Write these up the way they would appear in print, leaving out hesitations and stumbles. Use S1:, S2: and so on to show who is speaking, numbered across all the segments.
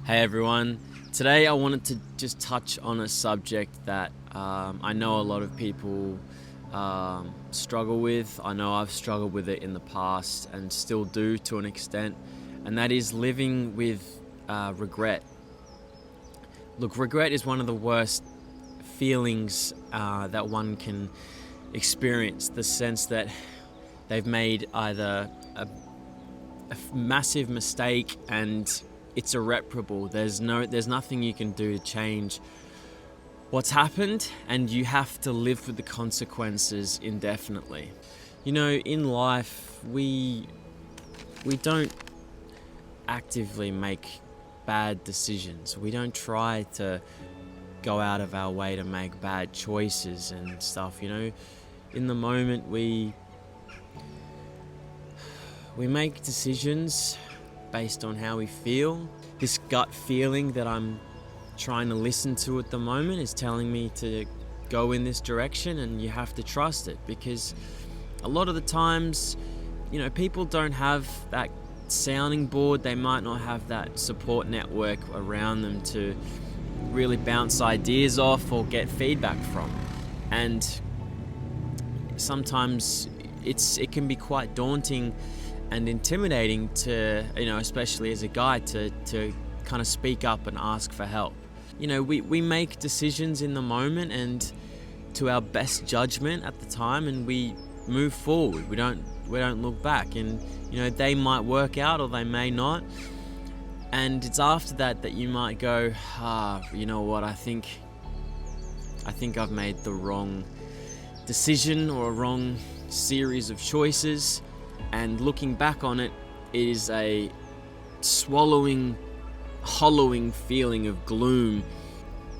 S1: Hey everyone, today I wanted to just touch on a subject that I know a lot of people struggle with. I know I've struggled with it in the past and still do to an extent, and that is living with regret. Look, regret is one of the worst feelings that one can experience, the sense that they've made either a massive mistake and it's irreparable. There's nothing you can do to change what's happened, and you have to live with the consequences indefinitely. You know, in life, we don't actively make bad decisions. We don't try to go out of our way to make bad choices and stuff. You know, in the moment, we make decisions based on how we feel. This gut feeling that I'm trying to listen to at the moment is telling me to go in this direction, and you have to trust it, because a lot of the times, you know, people don't have that sounding board. They might not have that support network around them to really bounce ideas off or get feedback from. And sometimes it can be quite daunting and intimidating to, you know, especially as a guy, to kind of speak up and ask for help. You know, we make decisions in the moment and to our best judgment at the time, and we move forward. We don't look back, and you know, they might work out or they may not. And it's after that you might go, you know what, I think I've made the wrong decision or a wrong series of choices. And looking back on it, it is a swallowing, hollowing feeling of gloom.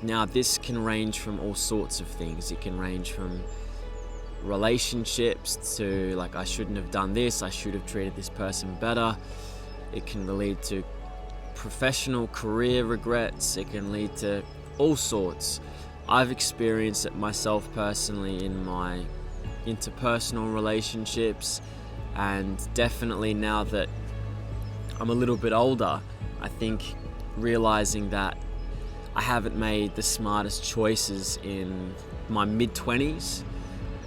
S1: Now, this can range from all sorts of things. It can range from relationships to, like, I shouldn't have done this, I should have treated this person better. It can lead to professional career regrets. It can lead to all sorts. I've experienced it myself personally in my interpersonal relationships. And definitely now that I'm a little bit older, I think realizing that I haven't made the smartest choices in my mid-20s,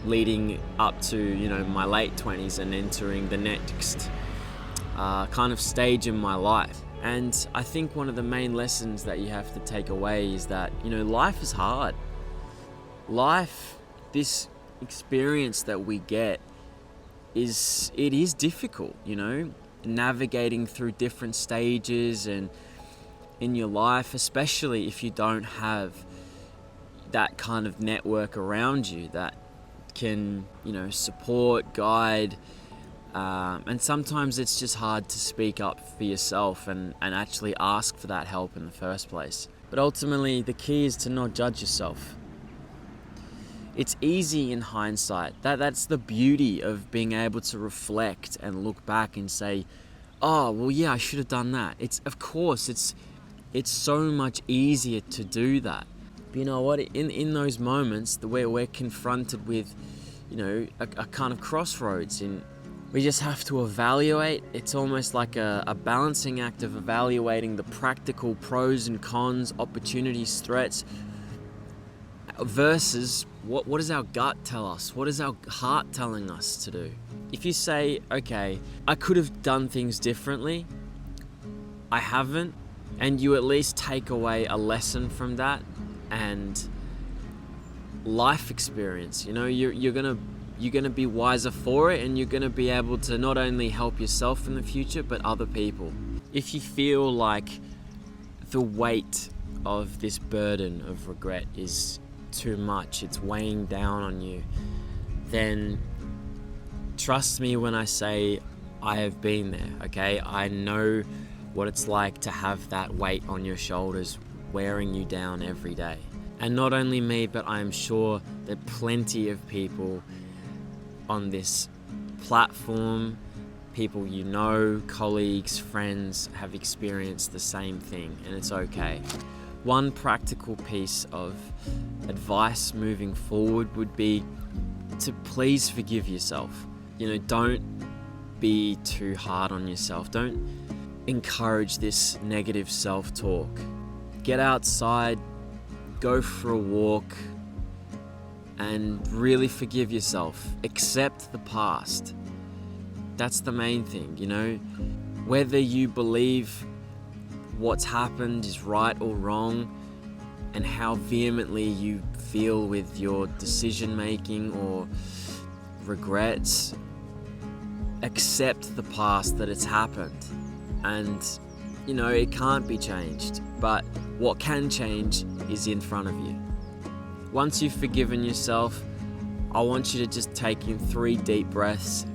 S1: leading up to, you know, my late 20s and entering the next kind of stage in my life. And I think one of the main lessons that you have to take away is that, you know, life is hard. Life, this experience that we get, is difficult, you know, navigating through different stages and in your life, especially if you don't have that kind of network around you that can, you know, support, guide, and sometimes it's just hard to speak up for yourself and actually ask for that help in the first place. But ultimately, the key is to not judge yourself. It's easy in hindsight. That's the beauty of being able to reflect and look back and say, oh, well, yeah, I should have done that. It's so much easier to do that. But you know what? In those moments where we're confronted with, you know, a kind of crossroads, and we just have to evaluate. It's almost like a balancing act of evaluating the practical pros and cons, opportunities, threats, versus what does our gut tell us? What is our heart telling us to do? If you say, okay, I could have done things differently, I haven't, and you at least take away a lesson from that and life experience, you know, you're gonna be wiser for it, and you're gonna be able to not only help yourself in the future but other people. If you feel like the weight of this burden of regret is too much, it's weighing down on you, then trust me when I say I have been there, okay? I know what it's like to have that weight on your shoulders wearing you down every day. And not only me, but I'm sure that plenty of people on this platform, people you know, colleagues, friends, have experienced the same thing, and it's okay. One practical piece of advice moving forward would be to please forgive yourself. You know, don't be too hard on yourself. Don't encourage this negative self-talk. Get outside, go for a walk, and really forgive yourself. Accept the past. That's the main thing, you know? Whether you believe what's happened is right or wrong, and how vehemently you feel with your decision making or regrets, accept the past, that it's happened. And, you know, it can't be changed, but what can change is in front of you. Once you've forgiven yourself, I want you to just take in 3 deep breaths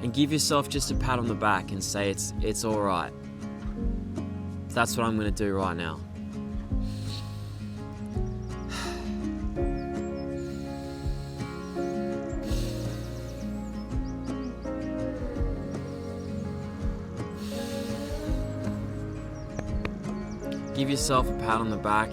S1: and give yourself just a pat on the back and say it's all right. That's what I'm going to do right now. Give yourself a pat on the back,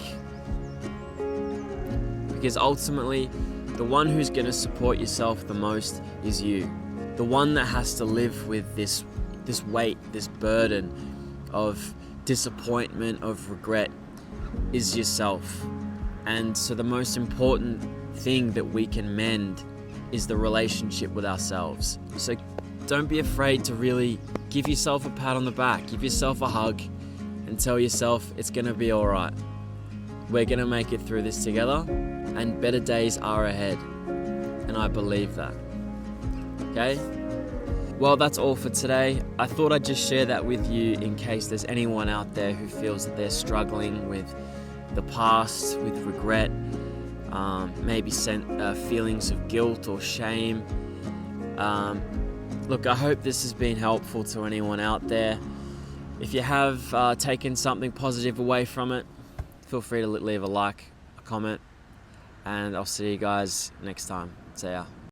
S1: because ultimately the one who's going to support yourself the most is you. The one that has to live with this weight, this burden of disappointment, of regret, is yourself. And so the most important thing that we can mend is the relationship with ourselves. So don't be afraid to really give yourself a pat on the back, give yourself a hug, and tell yourself it's gonna be all right. We're gonna make it through this together, and better days are ahead. And I believe that. Okay? Well, that's all for today. I thought I'd just share that with you in case there's anyone out there who feels that they're struggling with the past, with regret, maybe feelings of guilt or shame. Look, I hope this has been helpful to anyone out there. If you have taken something positive away from it, feel free to leave a like, a comment, and I'll see you guys next time. See ya.